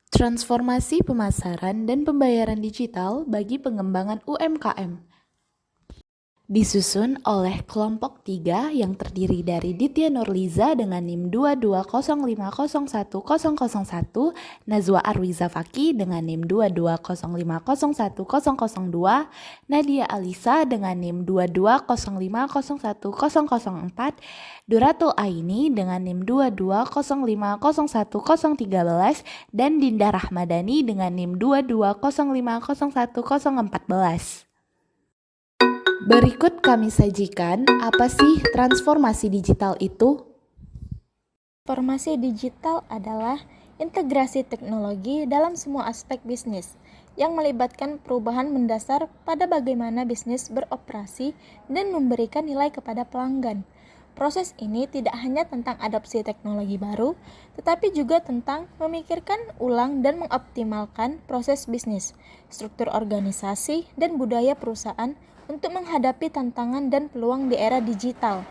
Transformasi pemasaran dan pembayaran digital bagi pengembangan UMKM. Disusun oleh kelompok 3 yang terdiri dari Ditya Nurliza dengan NIM 2205010001, Nazwa Arwiza Faki dengan NIM 2205010002, Nadia Alisa dengan NIM 2205010004, Duratul Aini dengan NIM 2205010013, dan Dinda Rahmadani dengan NIM 2205010014. Berikut kami sajikan apa sih transformasi digital itu? Transformasi digital adalah integrasi teknologi dalam semua aspek bisnis yang melibatkan perubahan mendasar pada bagaimana bisnis beroperasi dan memberikan nilai kepada pelanggan. Proses ini tidak hanya tentang adopsi teknologi baru, tetapi juga tentang memikirkan ulang dan mengoptimalkan proses bisnis, struktur organisasi, dan budaya perusahaan untuk menghadapi tantangan dan peluang di era digital.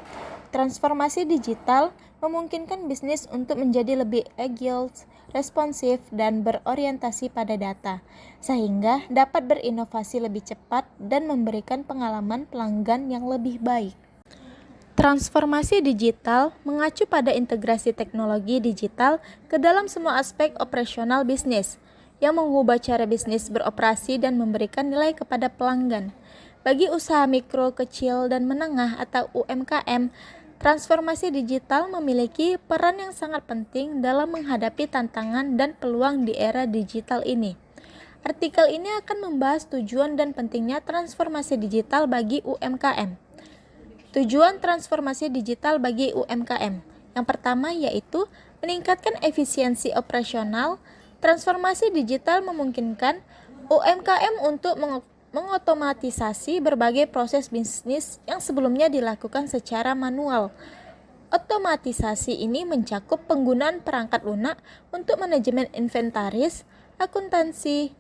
Transformasi digital memungkinkan bisnis untuk menjadi lebih agile, responsif, dan berorientasi pada data, sehingga dapat berinovasi lebih cepat dan memberikan pengalaman pelanggan yang lebih baik. Transformasi digital mengacu pada integrasi teknologi digital ke dalam semua aspek operasional bisnis, yang mengubah cara bisnis beroperasi dan memberikan nilai kepada pelanggan. Bagi usaha mikro, kecil, dan menengah atau UMKM, transformasi digital memiliki peran yang sangat penting dalam menghadapi tantangan dan peluang di era digital ini. Artikel ini akan membahas tujuan dan pentingnya transformasi digital bagi UMKM. Tujuan transformasi digital bagi UMKM. Yang pertama yaitu meningkatkan efisiensi operasional. Transformasi digital memungkinkan UMKM untuk mengotomatisasi berbagai proses bisnis yang sebelumnya dilakukan secara manual. Otomatisasi ini mencakup penggunaan perangkat lunak untuk manajemen inventaris, akuntansi,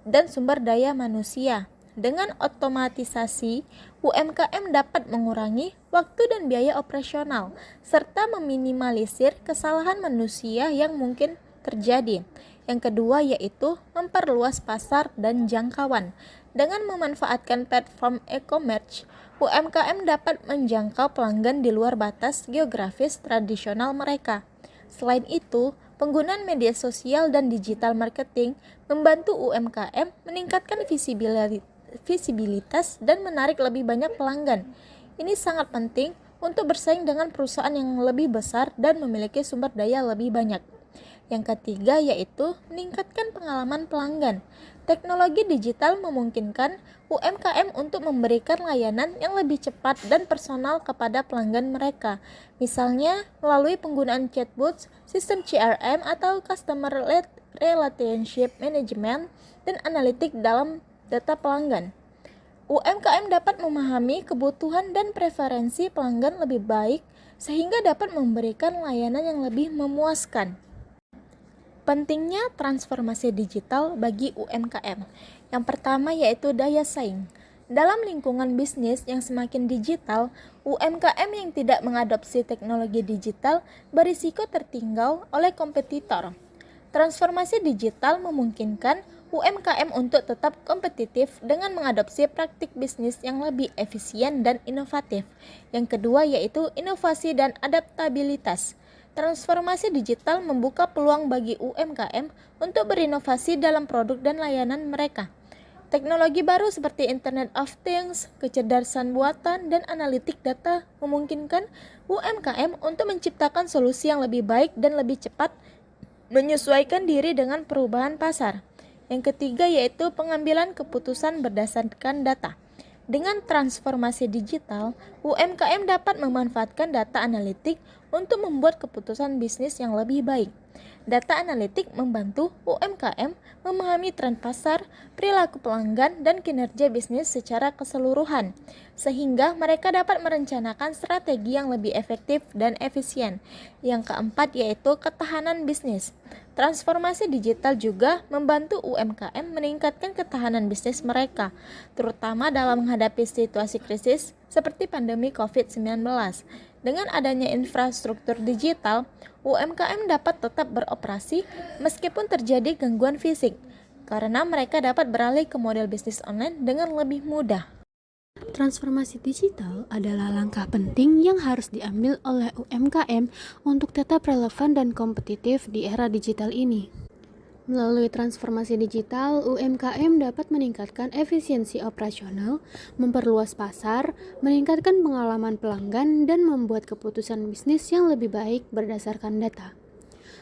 dan sumber daya manusia. Dengan otomatisasi, UMKM dapat mengurangi waktu dan biaya operasional, serta meminimalisir kesalahan manusia yang mungkin terjadi. Yang kedua yaitu memperluas pasar dan jangkauan. Dengan memanfaatkan platform e-commerce, UMKM dapat menjangkau pelanggan di luar batas geografis tradisional mereka. Selain itu, penggunaan media sosial dan digital marketing membantu UMKM meningkatkan visibilitas dan menarik lebih banyak pelanggan. Ini sangat penting untuk bersaing dengan perusahaan yang lebih besar dan memiliki sumber daya lebih banyak. Yang ketiga yaitu meningkatkan pengalaman pelanggan. Teknologi digital memungkinkan UMKM untuk memberikan layanan yang lebih cepat dan personal kepada pelanggan mereka. Misalnya melalui penggunaan chatbots, sistem CRM atau Customer Relationship Management dan analitik dalam data pelanggan. UMKM dapat memahami kebutuhan dan preferensi pelanggan lebih baik sehingga dapat memberikan layanan yang lebih memuaskan. Pentingnya transformasi digital bagi UMKM. Yang pertama yaitu daya saing. Dalam lingkungan bisnis yang semakin digital, UMKM yang tidak mengadopsi teknologi digital berisiko tertinggal oleh kompetitor. Transformasi digital memungkinkan UMKM untuk tetap kompetitif dengan mengadopsi praktik bisnis yang lebih efisien dan inovatif. Yang kedua yaitu inovasi dan adaptabilitas. Transformasi digital membuka peluang bagi UMKM untuk berinovasi dalam produk dan layanan mereka. Teknologi baru seperti Internet of Things, kecerdasan buatan, dan analitik data memungkinkan UMKM untuk menciptakan solusi yang lebih baik dan lebih cepat menyesuaikan diri dengan perubahan pasar. Yang ketiga yaitu pengambilan keputusan berdasarkan data. Dengan transformasi digital, UMKM dapat memanfaatkan data analitik untuk membuat keputusan bisnis yang lebih baik. Data analitik membantu UMKM memahami tren pasar, perilaku pelanggan, dan kinerja bisnis secara keseluruhan, sehingga mereka dapat merencanakan strategi yang lebih efektif dan efisien. Yang keempat yaitu ketahanan bisnis. Transformasi digital juga membantu UMKM meningkatkan ketahanan bisnis mereka, terutama dalam menghadapi situasi krisis seperti pandemi COVID-19. Dengan adanya infrastruktur digital, UMKM dapat tetap beroperasi meskipun terjadi gangguan fisik, karena mereka dapat beralih ke model bisnis online dengan lebih mudah. Transformasi digital adalah langkah penting yang harus diambil oleh UMKM untuk tetap relevan dan kompetitif di era digital ini. Melalui transformasi digital, UMKM dapat meningkatkan efisiensi operasional, memperluas pasar, meningkatkan pengalaman pelanggan, dan membuat keputusan bisnis yang lebih baik berdasarkan data.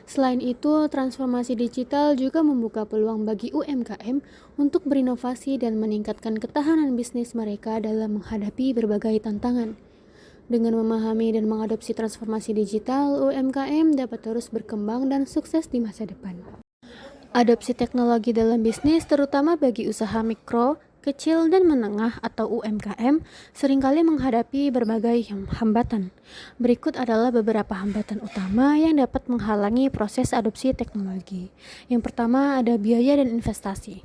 Selain itu, transformasi digital juga membuka peluang bagi UMKM untuk berinovasi dan meningkatkan ketahanan bisnis mereka dalam menghadapi berbagai tantangan. Dengan memahami dan mengadopsi transformasi digital, UMKM dapat terus berkembang dan sukses di masa depan. Adopsi teknologi dalam bisnis, terutama bagi usaha mikro, kecil, dan menengah atau UMKM, seringkali menghadapi berbagai hambatan. Berikut adalah beberapa hambatan utama yang dapat menghalangi proses adopsi teknologi. Yang pertama ada biaya dan investasi.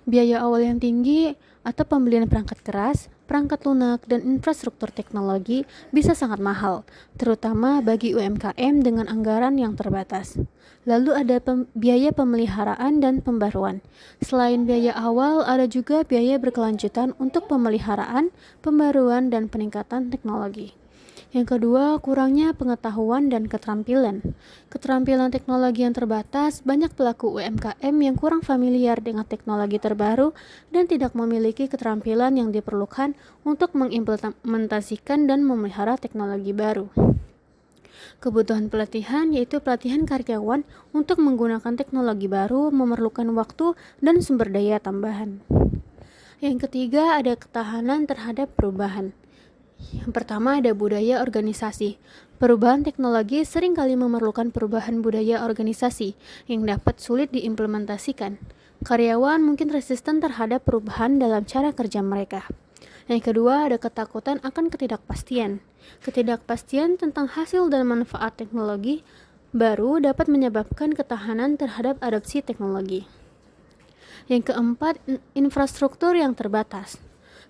Biaya awal yang tinggi atau pembelian perangkat keras, perangkat lunak, dan infrastruktur teknologi bisa sangat mahal, terutama bagi UMKM dengan anggaran yang terbatas. Lalu ada biaya pemeliharaan dan pembaruan. Selain biaya awal, ada juga biaya berkelanjutan untuk pemeliharaan, pembaruan, dan peningkatan teknologi. Yang kedua, kurangnya pengetahuan dan keterampilan. Keterampilan teknologi yang terbatas, banyak pelaku UMKM yang kurang familiar dengan teknologi terbaru dan tidak memiliki keterampilan yang diperlukan untuk mengimplementasikan dan memelihara teknologi baru. Kebutuhan pelatihan yaitu pelatihan karyawan untuk menggunakan teknologi baru memerlukan waktu dan sumber daya tambahan. Yang ketiga, ada ketahanan terhadap perubahan. Yang pertama ada budaya organisasi. Perubahan teknologi seringkali memerlukan perubahan budaya organisasi yang dapat sulit diimplementasikan. Karyawan mungkin resisten terhadap perubahan dalam cara kerja mereka. Yang kedua ada ketakutan akan ketidakpastian. Ketidakpastian tentang hasil dan manfaat teknologi baru dapat menyebabkan ketahanan terhadap adopsi teknologi. Yang keempat, infrastruktur yang terbatas.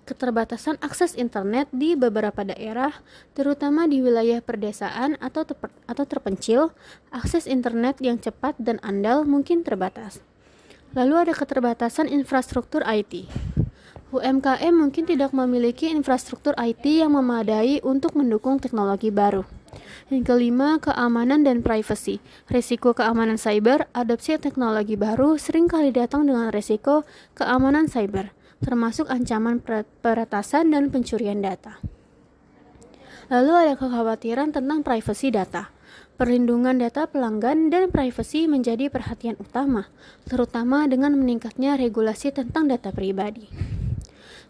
Keterbatasan akses internet di beberapa daerah, terutama di wilayah perdesaan atau terpencil, akses internet yang cepat dan andal mungkin terbatas. Lalu ada keterbatasan infrastruktur IT. UMKM mungkin tidak memiliki infrastruktur IT yang memadai untuk mendukung teknologi baru. Yang kelima, keamanan dan privasi. Risiko keamanan cyber, adopsi teknologi baru seringkali datang dengan risiko keamanan cyber, termasuk ancaman peretasan dan pencurian data. Lalu ada kekhawatiran tentang privasi data. Perlindungan data pelanggan dan privasi menjadi perhatian utama, terutama dengan meningkatnya regulasi tentang data pribadi.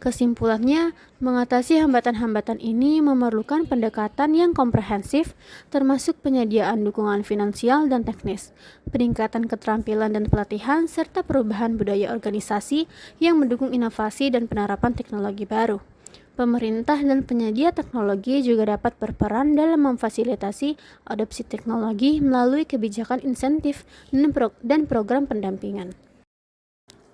Kesimpulannya, mengatasi hambatan-hambatan ini memerlukan pendekatan yang komprehensif, termasuk penyediaan dukungan finansial dan teknis, peningkatan keterampilan dan pelatihan, serta perubahan budaya organisasi yang mendukung inovasi dan penerapan teknologi baru. Pemerintah dan penyedia teknologi juga dapat berperan dalam memfasilitasi adopsi teknologi melalui kebijakan insentif dan program pendampingan.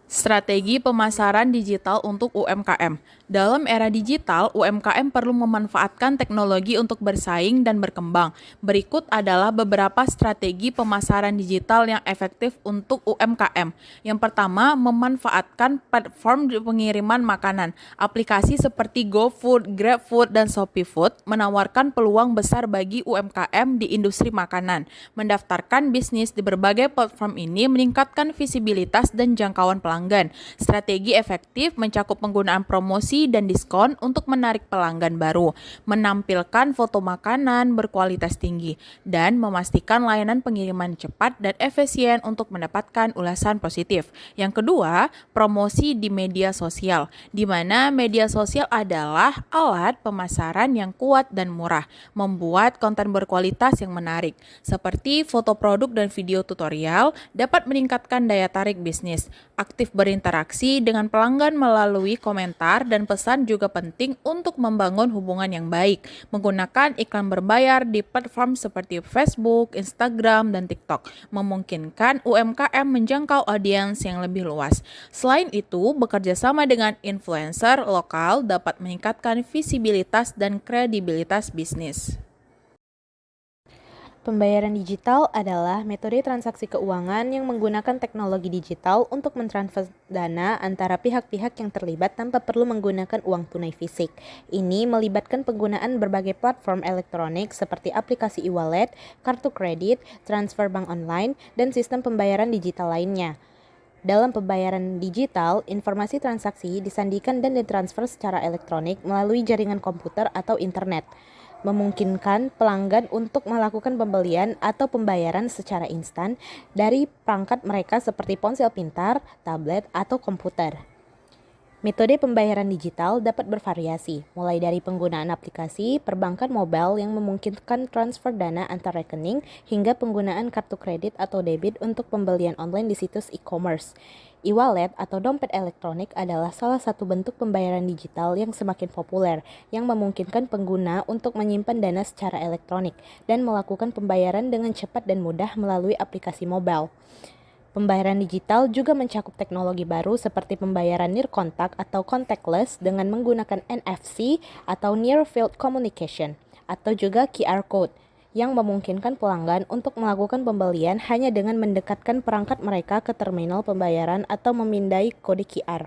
Strategi pemasaran digital untuk UMKM. Dalam era digital, UMKM perlu memanfaatkan teknologi untuk bersaing dan berkembang. Berikut adalah beberapa strategi pemasaran digital yang efektif untuk UMKM. Yang pertama, memanfaatkan platform pengiriman makanan. Aplikasi seperti GoFood, GrabFood, dan ShopeeFood menawarkan peluang besar bagi UMKM di industri makanan. Mendaftarkan bisnis di berbagai platform ini meningkatkan visibilitas dan jangkauan pelanggan. Strategi efektif mencakup penggunaan promosi dan diskon untuk menarik pelanggan baru, menampilkan foto makanan berkualitas tinggi, dan memastikan layanan pengiriman cepat dan efisien untuk mendapatkan ulasan positif. Yang kedua, promosi di media sosial, di mana media sosial adalah alat pemasaran yang kuat dan murah, membuat konten berkualitas yang menarik, seperti foto produk dan video tutorial dapat meningkatkan daya tarik bisnis. Aktif aktif berinteraksi dengan pelanggan melalui komentar dan pesan juga penting untuk membangun hubungan yang baik. Menggunakan iklan berbayar di platform seperti Facebook, Instagram, dan TikTok memungkinkan UMKM menjangkau audiens yang lebih luas. Selain itu, bekerja sama dengan influencer lokal dapat meningkatkan visibilitas dan kredibilitas bisnis. Pembayaran digital adalah metode transaksi keuangan yang menggunakan teknologi digital untuk mentransfer dana antara pihak-pihak yang terlibat tanpa perlu menggunakan uang tunai fisik. Ini melibatkan penggunaan berbagai platform elektronik seperti aplikasi e-wallet, kartu kredit, transfer bank online, dan sistem pembayaran digital lainnya. Dalam pembayaran digital, informasi transaksi disandikan dan ditransfer secara elektronik melalui jaringan komputer atau internet, memungkinkan pelanggan untuk melakukan pembelian atau pembayaran secara instan dari perangkat mereka seperti ponsel pintar, tablet, atau komputer. Metode pembayaran digital dapat bervariasi, mulai dari penggunaan aplikasi perbankan mobile yang memungkinkan transfer dana antar rekening hingga penggunaan kartu kredit atau debit untuk pembelian online di situs e-commerce. E-wallet atau dompet elektronik adalah salah satu bentuk pembayaran digital yang semakin populer, yang memungkinkan pengguna untuk menyimpan dana secara elektronik dan melakukan pembayaran dengan cepat dan mudah melalui aplikasi mobile. Pembayaran digital juga mencakup teknologi baru seperti pembayaran near contact atau contactless dengan menggunakan NFC atau Near Field Communication atau juga QR Code yang memungkinkan pelanggan untuk melakukan pembelian hanya dengan mendekatkan perangkat mereka ke terminal pembayaran atau memindai kode QR.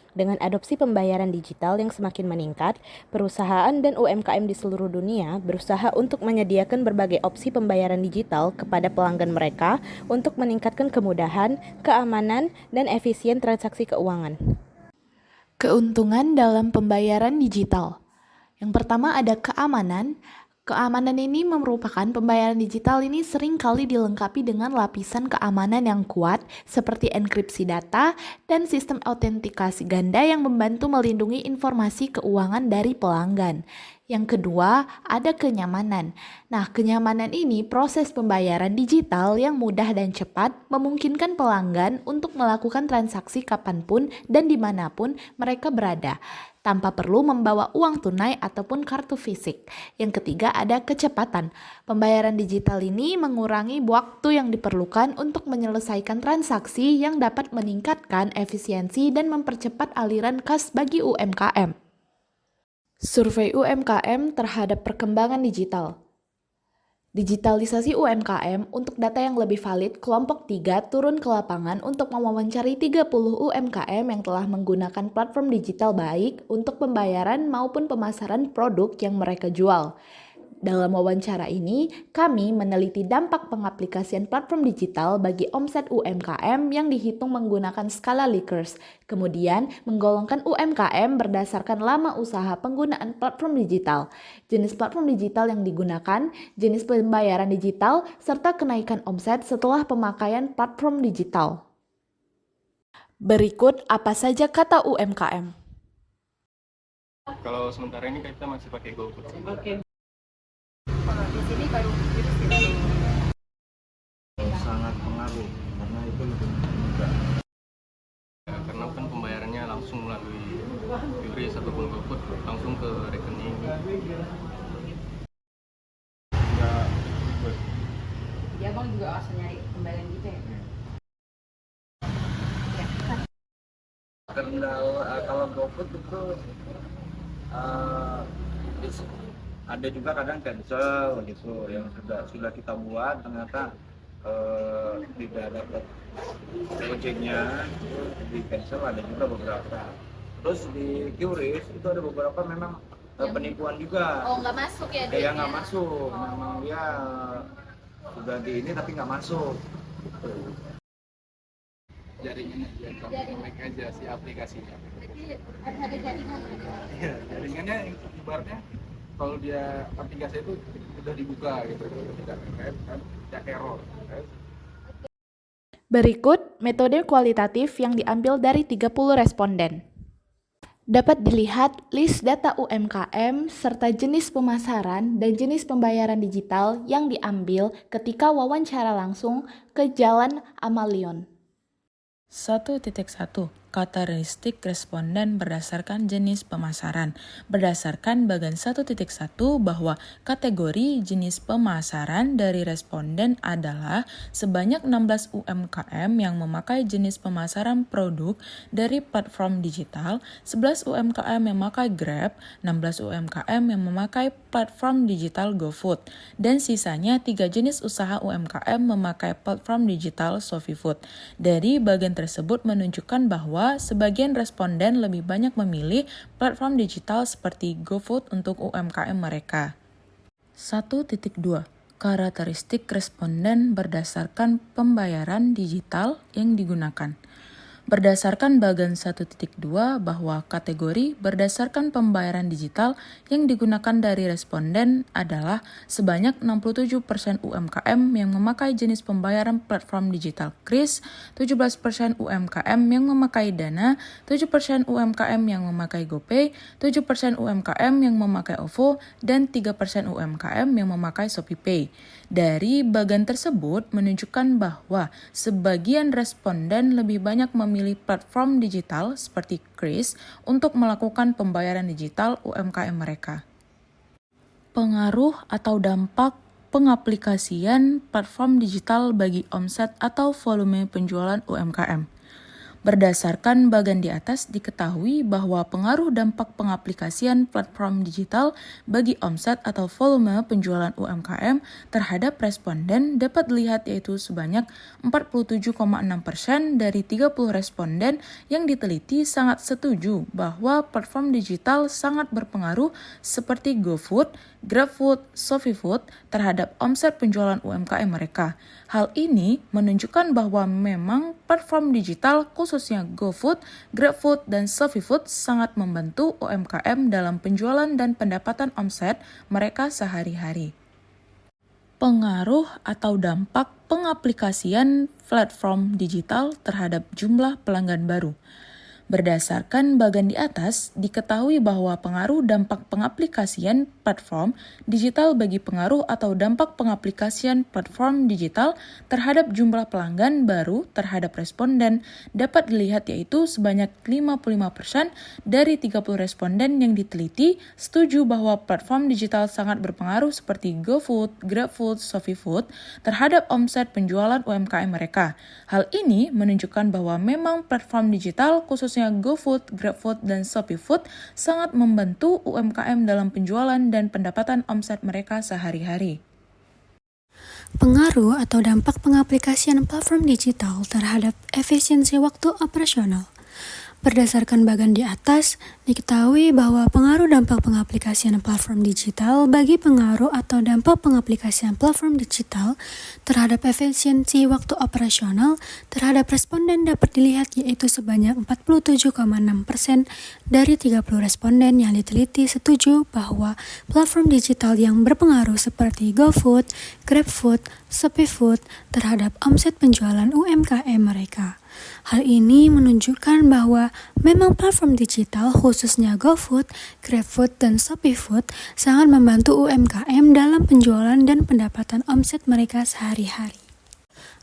Dengan adopsi pembayaran digital yang semakin meningkat, perusahaan dan UMKM di seluruh dunia berusaha untuk menyediakan berbagai opsi pembayaran digital kepada pelanggan mereka untuk meningkatkan kemudahan, keamanan, dan efisien transaksi keuangan. Keuntungan dalam pembayaran digital. Yang pertama ada keamanan. Keamanan ini merupakan pembayaran digital ini sering kali dilengkapi dengan lapisan keamanan yang kuat seperti enkripsi data dan sistem autentikasi ganda yang membantu melindungi informasi keuangan dari pelanggan. Yang kedua, ada kenyamanan. Nah, kenyamanan ini proses pembayaran digital yang mudah dan cepat memungkinkan pelanggan untuk melakukan transaksi kapanpun dan dimanapun mereka berada, tanpa perlu membawa uang tunai ataupun kartu fisik. Yang ketiga ada kecepatan. Pembayaran digital ini mengurangi waktu yang diperlukan untuk menyelesaikan transaksi yang dapat meningkatkan efisiensi dan mempercepat aliran kas bagi UMKM. Survei UMKM terhadap perkembangan digital. Digitalisasi UMKM untuk data yang lebih valid, kelompok 3 turun ke lapangan untuk mewawancari 30 UMKM yang telah menggunakan platform digital baik untuk pembayaran maupun pemasaran produk yang mereka jual. Dalam wawancara ini, kami meneliti dampak pengaplikasian platform digital bagi omset UMKM yang dihitung menggunakan skala Likert, kemudian menggolongkan UMKM berdasarkan lama usaha penggunaan platform digital, jenis platform digital yang digunakan, jenis pembayaran digital, serta kenaikan omset setelah pemakaian platform digital. Berikut apa saja kata UMKM. Kalau sementara ini kita masih pakai GoFood. Di sini baru virus tidak sangat pengaruh karena itu lebih mudah. Ya, karena kan pembayarannya langsung melalui QRIS ataupun GoFood langsung ke rekening. Ya, ribet. Jadi abang juga asal nyari pembayaran gitu ya? Kendala kalau GoFood itu ada juga kadang cancel gitu yang sudah kita buat ternyata tidak dapat projectnya di cancel, ada juga beberapa. Terus di QRIS itu ada beberapa memang penipuan juga. Oh, nggak masuk ya? Kayak nggak masuk, memang dia sudah di ini tapi nggak masuk. Gitu. Jaringannya mereka aja si aplikasinya. Jadi ada jaringan. Iya, jaringannya ibaratnya kalau dia aplikasi itu sudah dibuka gitu, tidak kan error. Berikut metode kualitatif yang diambil dari 30 responden. Dapat dilihat list data UMKM serta jenis pemasaran dan jenis pembayaran digital yang diambil ketika wawancara langsung ke Jalan Amalion. 1.1 Karakteristik responden berdasarkan jenis pemasaran. Berdasarkan bagian 1.1 bahwa kategori jenis pemasaran dari responden adalah sebanyak 16 UMKM yang memakai jenis pemasaran produk dari platform digital, 11 UMKM yang memakai Grab, 16 UMKM yang memakai platform digital GoFood, dan sisanya 3 jenis usaha UMKM memakai platform digital ShopeeFood. Dari bagian tersebut menunjukkan bahwa sebagian responden lebih banyak memilih platform digital seperti GoFood untuk UMKM mereka. 1.2 Karakteristik responden berdasarkan pembayaran digital yang digunakan. Berdasarkan bagian 1.2 bahwa kategori berdasarkan pembayaran digital yang digunakan dari responden adalah sebanyak 67% UMKM yang memakai jenis pembayaran platform digital Kris, 17% UMKM yang memakai Dana, 7% UMKM yang memakai GoPay, 7% UMKM yang memakai OVO, dan 3% UMKM yang memakai ShopeePay. Dari bagian tersebut menunjukkan bahwa sebagian responden lebih banyak memilih platform digital seperti Kris untuk melakukan pembayaran digital UMKM mereka. Pengaruh atau dampak pengaplikasian platform digital bagi omset atau volume penjualan UMKM. Berdasarkan bagian di atas diketahui bahwa pengaruh dampak pengaplikasian platform digital bagi omset atau volume penjualan UMKM terhadap responden dapat dilihat yaitu sebanyak 47,6% dari 30 responden yang diteliti sangat setuju bahwa platform digital sangat berpengaruh seperti GoFood, GrabFood, ShopeeFood terhadap omset penjualan UMKM mereka. Hal ini menunjukkan bahwa memang platform digital khususnya GoFood, GrabFood, dan ShopeeFood sangat membantu UMKM dalam penjualan dan pendapatan omset mereka sehari-hari. Pengaruh atau dampak pengaplikasian platform digital terhadap jumlah pelanggan baru. Berdasarkan bagian di atas, diketahui bahwa pengaruh dampak pengaplikasian platform digital bagi pengaruh atau dampak pengaplikasian platform digital terhadap jumlah pelanggan baru terhadap responden dapat dilihat yaitu sebanyak 55% dari 30 responden yang diteliti setuju bahwa platform digital sangat berpengaruh seperti GoFood, GrabFood, ShopeeFood terhadap omset penjualan UMKM mereka. Hal ini menunjukkan bahwa memang platform digital khususnya GoFood, GrabFood, dan ShopeeFood sangat membantu UMKM dalam penjualan dan pendapatan omset mereka sehari-hari. Pengaruh atau dampak pengaplikasian platform digital terhadap efisiensi waktu operasional. Berdasarkan bagian di atas, diketahui bahwa pengaruh dampak pengaplikasian platform digital bagi pengaruh atau dampak pengaplikasian platform digital terhadap efisiensi waktu operasional terhadap responden dapat dilihat yaitu sebanyak 47,6% dari 30 responden yang diteliti setuju bahwa platform digital yang berpengaruh seperti GoFood, GrabFood, ShopeeFood terhadap omset penjualan UMKM mereka. Hal ini menunjukkan bahwa memang platform digital khususnya GoFood, GrabFood, dan ShopeeFood sangat membantu UMKM dalam penjualan dan pendapatan omset mereka sehari-hari.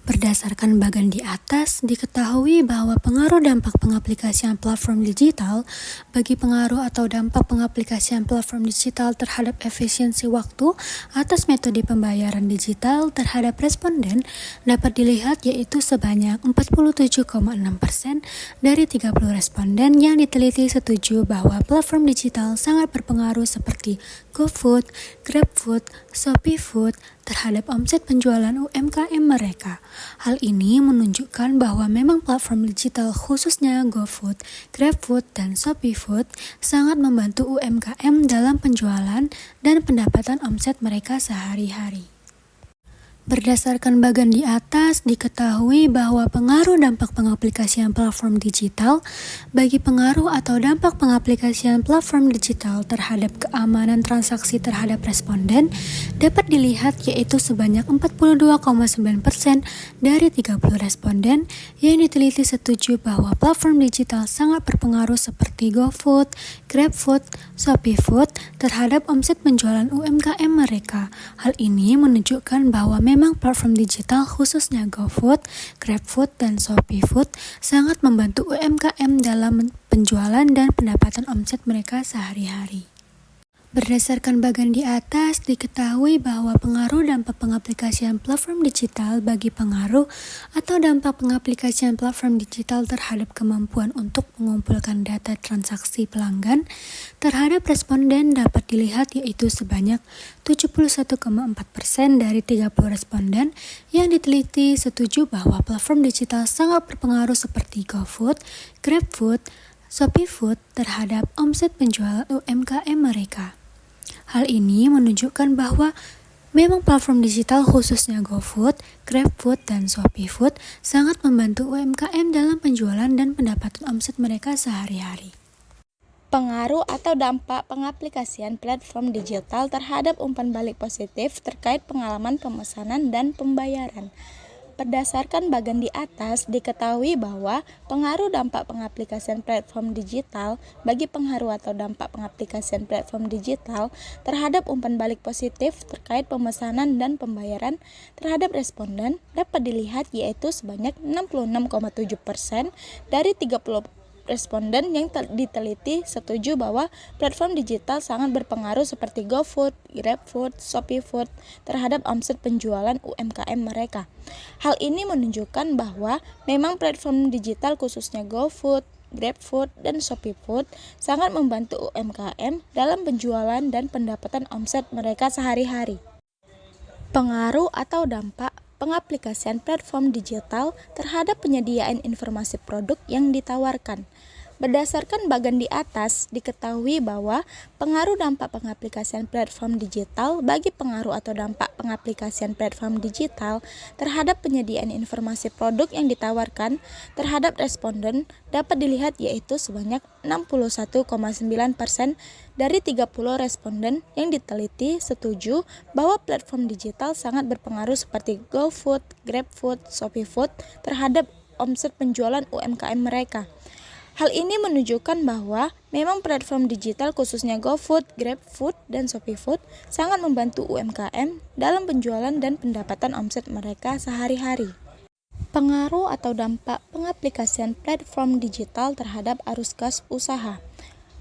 Berdasarkan bagian di atas, diketahui bahwa pengaruh dampak pengaplikasian platform digital bagi pengaruh atau dampak pengaplikasian platform digital terhadap efisiensi waktu atas metode pembayaran digital terhadap responden dapat dilihat yaitu sebanyak 47,6% dari 30 responden yang diteliti setuju bahwa platform digital sangat berpengaruh seperti GoFood, GrabFood, ShopeeFood terhadap omset penjualan UMKM mereka. Hal ini menunjukkan bahwa memang platform digital khususnya GoFood, GrabFood, dan ShopeeFood sangat membantu UMKM dalam penjualan dan pendapatan omset mereka sehari-hari. Berdasarkan bagian di atas, diketahui bahwa pengaruh dampak pengaplikasian platform digital bagi pengaruh atau dampak pengaplikasian platform digital terhadap keamanan transaksi terhadap responden dapat dilihat yaitu sebanyak 42,9% dari 30 responden yang diteliti setuju bahwa platform digital sangat berpengaruh seperti GoFood, GrabFood, ShopeeFood terhadap omset penjualan UMKM mereka. Hal ini menunjukkan bahwa memang platform digital khususnya GoFood, GrabFood, dan ShopeeFood sangat membantu UMKM dalam penjualan dan pendapatan omset mereka sehari-hari. Berdasarkan bagian di atas, diketahui bahwa pengaruh dampak pengaplikasian platform digital bagi pengaruh atau dampak pengaplikasian platform digital terhadap kemampuan untuk mengumpulkan data transaksi pelanggan terhadap responden dapat dilihat, yaitu sebanyak 71,4% dari 30 responden yang diteliti setuju bahwa platform digital sangat berpengaruh seperti GoFood, GrabFood, ShopeeFood terhadap omset penjualan UMKM mereka. Hal ini menunjukkan bahwa memang platform digital khususnya GoFood, GrabFood, dan ShopeeFood sangat membantu UMKM dalam penjualan dan pendapatan omset mereka sehari-hari. Pengaruh atau dampak pengaplikasian platform digital terhadap umpan balik positif terkait pengalaman pemesanan dan pembayaran. Berdasarkan bagian di atas, diketahui bahwa pengaruh dampak pengaplikasian platform digital bagi pengaruh atau dampak pengaplikasian platform digital terhadap umpan balik positif terkait pemesanan dan pembayaran terhadap responden dapat dilihat, yaitu sebanyak 66,7% dari 30 responden yang diteliti setuju bahwa platform digital sangat berpengaruh seperti GoFood, GrabFood, ShopeeFood terhadap omset penjualan UMKM mereka. Hal ini menunjukkan bahwa memang platform digital khususnya GoFood, GrabFood, dan ShopeeFood sangat membantu UMKM dalam penjualan dan pendapatan omset mereka sehari-hari. Pengaruh atau dampak pengaplikasian platform digital terhadap penyediaan informasi produk yang ditawarkan. Berdasarkan bagian di atas, diketahui bahwa pengaruh dampak pengaplikasian platform digital bagi pengaruh atau dampak pengaplikasian platform digital terhadap penyediaan informasi produk yang ditawarkan terhadap responden dapat dilihat, yaitu sebanyak 61,9% dari 30 responden yang diteliti setuju bahwa platform digital sangat berpengaruh seperti GoFood, GrabFood, ShopeeFood terhadap omset penjualan UMKM mereka. Hal ini menunjukkan bahwa memang platform digital khususnya GoFood, GrabFood, dan ShopeeFood sangat membantu UMKM dalam penjualan dan pendapatan omset mereka sehari-hari. Pengaruh atau dampak pengaplikasian platform digital terhadap arus kas usaha.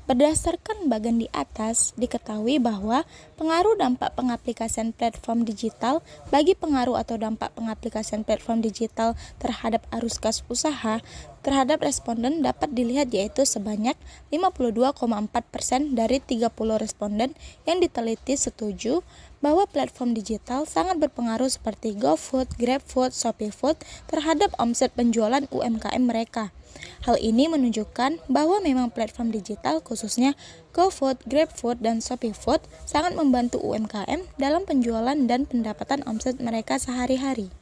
Berdasarkan bagian di atas, diketahui bahwa pengaruh dampak pengaplikasian platform digital bagi pengaruh atau dampak pengaplikasian platform digital terhadap arus kas usaha terhadap responden dapat dilihat, yaitu sebanyak 52,4% dari 30 responden yang diteliti setuju bahwa platform digital sangat berpengaruh seperti GoFood, GrabFood, ShopeeFood terhadap omset penjualan UMKM mereka. Hal ini menunjukkan bahwa memang platform digital khususnya GoFood, GrabFood, dan ShopeeFood sangat membantu UMKM dalam penjualan dan pendapatan omset mereka sehari-hari.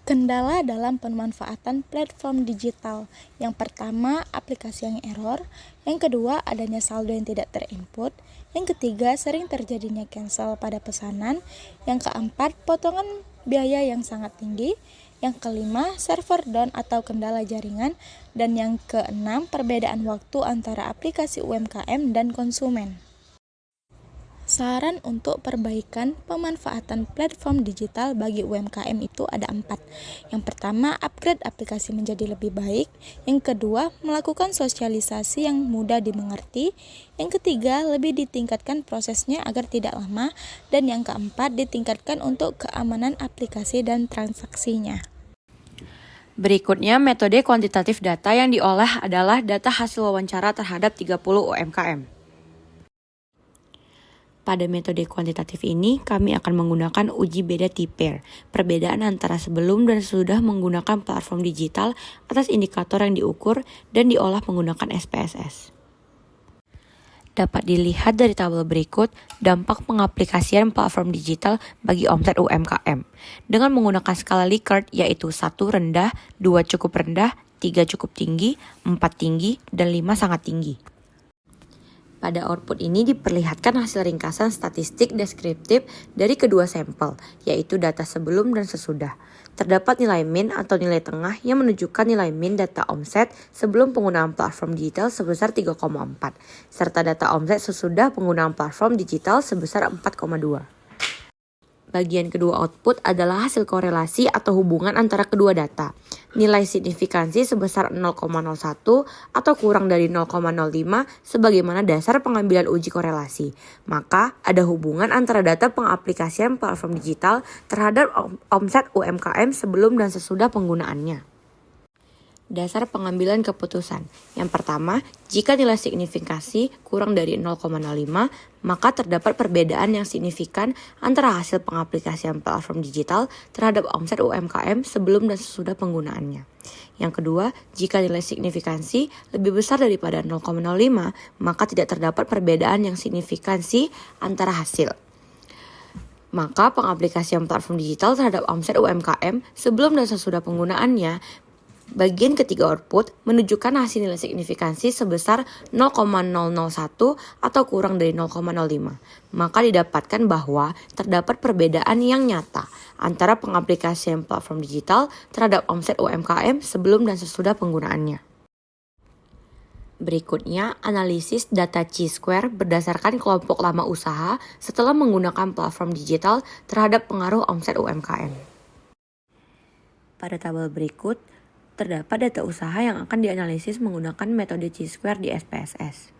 Kendala dalam pemanfaatan platform digital. Yang pertama, aplikasi yang error. Yang kedua, adanya saldo yang tidak terinput. Yang ketiga, sering terjadinya cancel pada pesanan. Yang keempat, potongan biaya yang sangat tinggi. Yang kelima, server down atau kendala jaringan. Dan yang keenam, perbedaan waktu antara aplikasi UMKM dan konsumen. Saran untuk perbaikan pemanfaatan platform digital bagi UMKM itu ada 4. Yang pertama, upgrade aplikasi menjadi lebih baik. Yang kedua, melakukan sosialisasi yang mudah dimengerti. Yang ketiga, lebih ditingkatkan prosesnya agar tidak lama. Dan yang keempat, ditingkatkan untuk keamanan aplikasi dan transaksinya. Berikutnya, metode kuantitatif data yang diolah adalah data hasil wawancara terhadap 30 UMKM. Pada metode kuantitatif ini, kami akan menggunakan uji beda T-pair, perbedaan antara sebelum dan sesudah menggunakan platform digital atas indikator yang diukur dan diolah menggunakan SPSS. Dapat dilihat dari tabel berikut dampak pengaplikasian platform digital bagi omset UMKM dengan menggunakan skala Likert, yaitu 1 rendah, 2 cukup rendah, 3 cukup tinggi, 4 tinggi, dan 5 sangat tinggi. Pada output ini diperlihatkan hasil ringkasan statistik deskriptif dari kedua sampel, yaitu data sebelum dan sesudah. Terdapat nilai min atau nilai tengah yang menunjukkan nilai min data omset sebelum penggunaan platform digital sebesar 3,4, serta data omset sesudah penggunaan platform digital sebesar 4,2. Bagian kedua output adalah hasil korelasi atau hubungan antara kedua data. Nilai signifikansi sebesar 0,01 atau kurang dari 0,05 sebagaimana dasar pengambilan uji korelasi. Maka ada hubungan antara data pengaplikasian platform digital terhadap omset UMKM sebelum dan sesudah penggunaannya. Dasar pengambilan keputusan. Yang pertama, jika nilai signifikansi kurang dari 0,05, maka terdapat perbedaan yang signifikan antara hasil pengaplikasian platform digital terhadap omset UMKM sebelum dan sesudah penggunaannya. Yang kedua, jika nilai signifikansi lebih besar daripada 0,05, maka tidak terdapat perbedaan yang signifikansi antara hasil. Maka pengaplikasian platform digital terhadap omset UMKM sebelum dan sesudah penggunaannya. Bagian ketiga output menunjukkan hasil nilai signifikansi sebesar 0,001 atau kurang dari 0,05. Maka didapatkan bahwa terdapat perbedaan yang nyata antara pengaplikasian platform digital terhadap omset UMKM sebelum dan sesudah penggunaannya. Berikutnya, analisis data Chi-Square berdasarkan kelompok lama usaha setelah menggunakan platform digital terhadap pengaruh omset UMKM. Pada tabel berikut, terdapat data usaha yang akan dianalisis menggunakan metode Chi-Square di SPSS.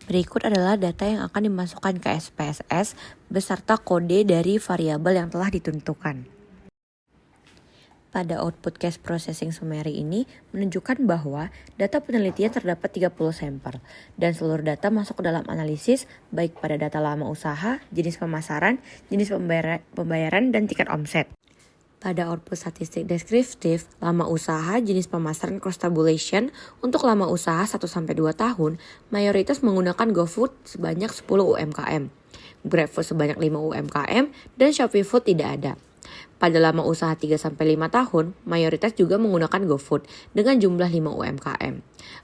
Berikut adalah data yang akan dimasukkan ke SPSS beserta kode dari variabel yang telah ditentukan. Pada output cash processing summary ini menunjukkan bahwa data penelitian terdapat 30 sampel dan seluruh data masuk ke dalam analisis baik pada data lama usaha, jenis pemasaran, jenis pembayaran, dan tingkat omset. Pada output statistik deskriptif, lama usaha jenis pemasaran cross tabulation untuk lama usaha 1-2 tahun, mayoritas menggunakan GoFood sebanyak 10 UMKM, GrabFood sebanyak 5 UMKM, dan Shopee Food tidak ada. Pada lama usaha 3-5 tahun, mayoritas juga menggunakan GoFood dengan jumlah 5 UMKM,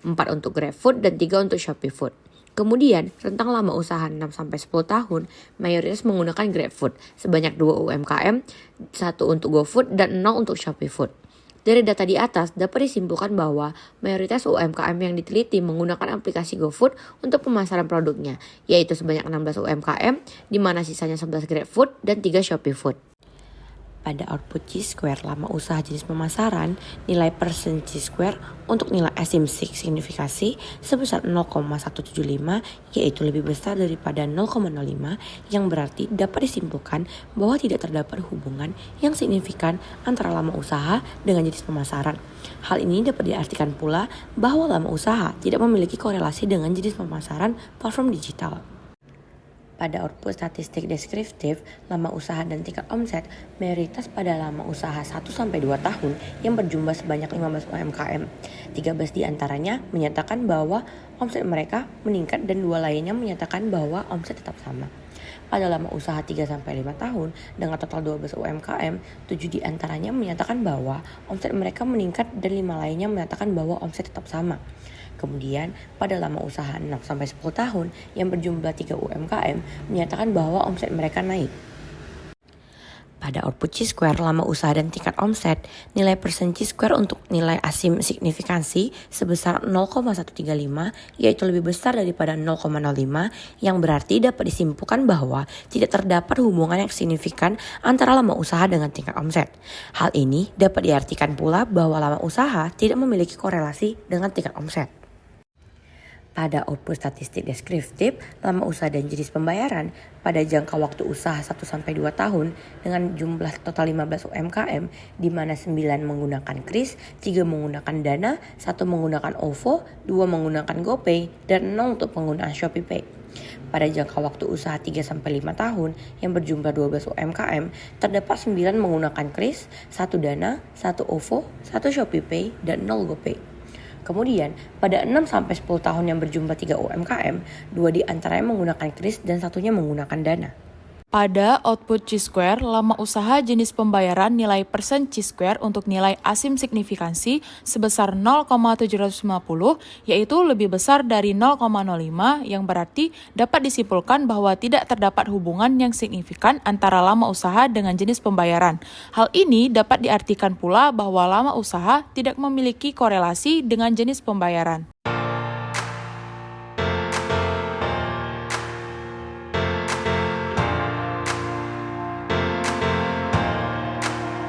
4 untuk GrabFood dan 3 untuk Shopee Food. Kemudian, rentang lama usaha 6-10 tahun, mayoritas menggunakan GrabFood sebanyak 2 UMKM, 1 untuk GoFood dan 0 untuk Shopee Food. Dari data di atas dapat disimpulkan bahwa mayoritas UMKM yang diteliti menggunakan aplikasi GoFood untuk pemasaran produknya, yaitu sebanyak 16 UMKM, di mana sisanya 11 GrabFood dan 3 Shopee Food. Pada output Chi-Square lama usaha jenis pemasaran, nilai persen Chi-Square untuk nilai asymmetric signifikasi sebesar 0,175 yaitu lebih besar daripada 0,05 yang berarti dapat disimpulkan bahwa tidak terdapat hubungan yang signifikan antara lama usaha dengan jenis pemasaran. Hal ini dapat diartikan pula bahwa lama usaha tidak memiliki korelasi dengan jenis pemasaran platform digital. Pada output statistik deskriptif, lama usaha dan tingkat omset, mayoritas pada lama usaha 1-2 tahun yang berjumlah sebanyak 15 UMKM. 13 diantaranya menyatakan bahwa omset mereka meningkat dan 2 lainnya menyatakan bahwa omset tetap sama. Pada lama usaha 3-5 tahun dengan total 12 UMKM, 7 diantaranya menyatakan bahwa omset mereka meningkat dan 5 lainnya menyatakan bahwa omset tetap sama. Kemudian, pada lama usaha 6-10 tahun yang berjumlah 3 UMKM menyatakan bahwa omset mereka naik. Pada output Chi-Square lama usaha dan tingkat omset, nilai persen Chi-Square untuk nilai asim signifikansi sebesar 0,135 yaitu lebih besar daripada 0,05 yang berarti dapat disimpulkan bahwa tidak terdapat hubungan yang signifikan antara lama usaha dengan tingkat omset. Hal ini dapat diartikan pula bahwa lama usaha tidak memiliki korelasi dengan tingkat omset. Pada output statistik deskriptif, lama usaha dan jenis pembayaran pada jangka waktu usaha 1-2 tahun dengan jumlah total 15 UMKM, di mana 9 menggunakan Kris, 3 menggunakan Dana, 1 menggunakan OVO, 2 menggunakan GoPay, dan 0 untuk penggunaan ShopeePay. Pada jangka waktu usaha 3-5 tahun yang berjumlah 12 UMKM, terdapat 9 menggunakan Kris, 1 Dana, 1 OVO, 1 ShopeePay, dan 0 GoPay. Kemudian, pada 6-10 tahun yang berjumlah 3 UMKM, 2 di antaranya menggunakan Kris dan 1-nya menggunakan Dana. Pada output Chi-Square, lama usaha jenis pembayaran nilai persen Chi-Square untuk nilai asim signifikansi sebesar 0,750 yaitu lebih besar dari 0,05 yang berarti dapat disimpulkan bahwa tidak terdapat hubungan yang signifikan antara lama usaha dengan jenis pembayaran. Hal ini dapat diartikan pula bahwa lama usaha tidak memiliki korelasi dengan jenis pembayaran.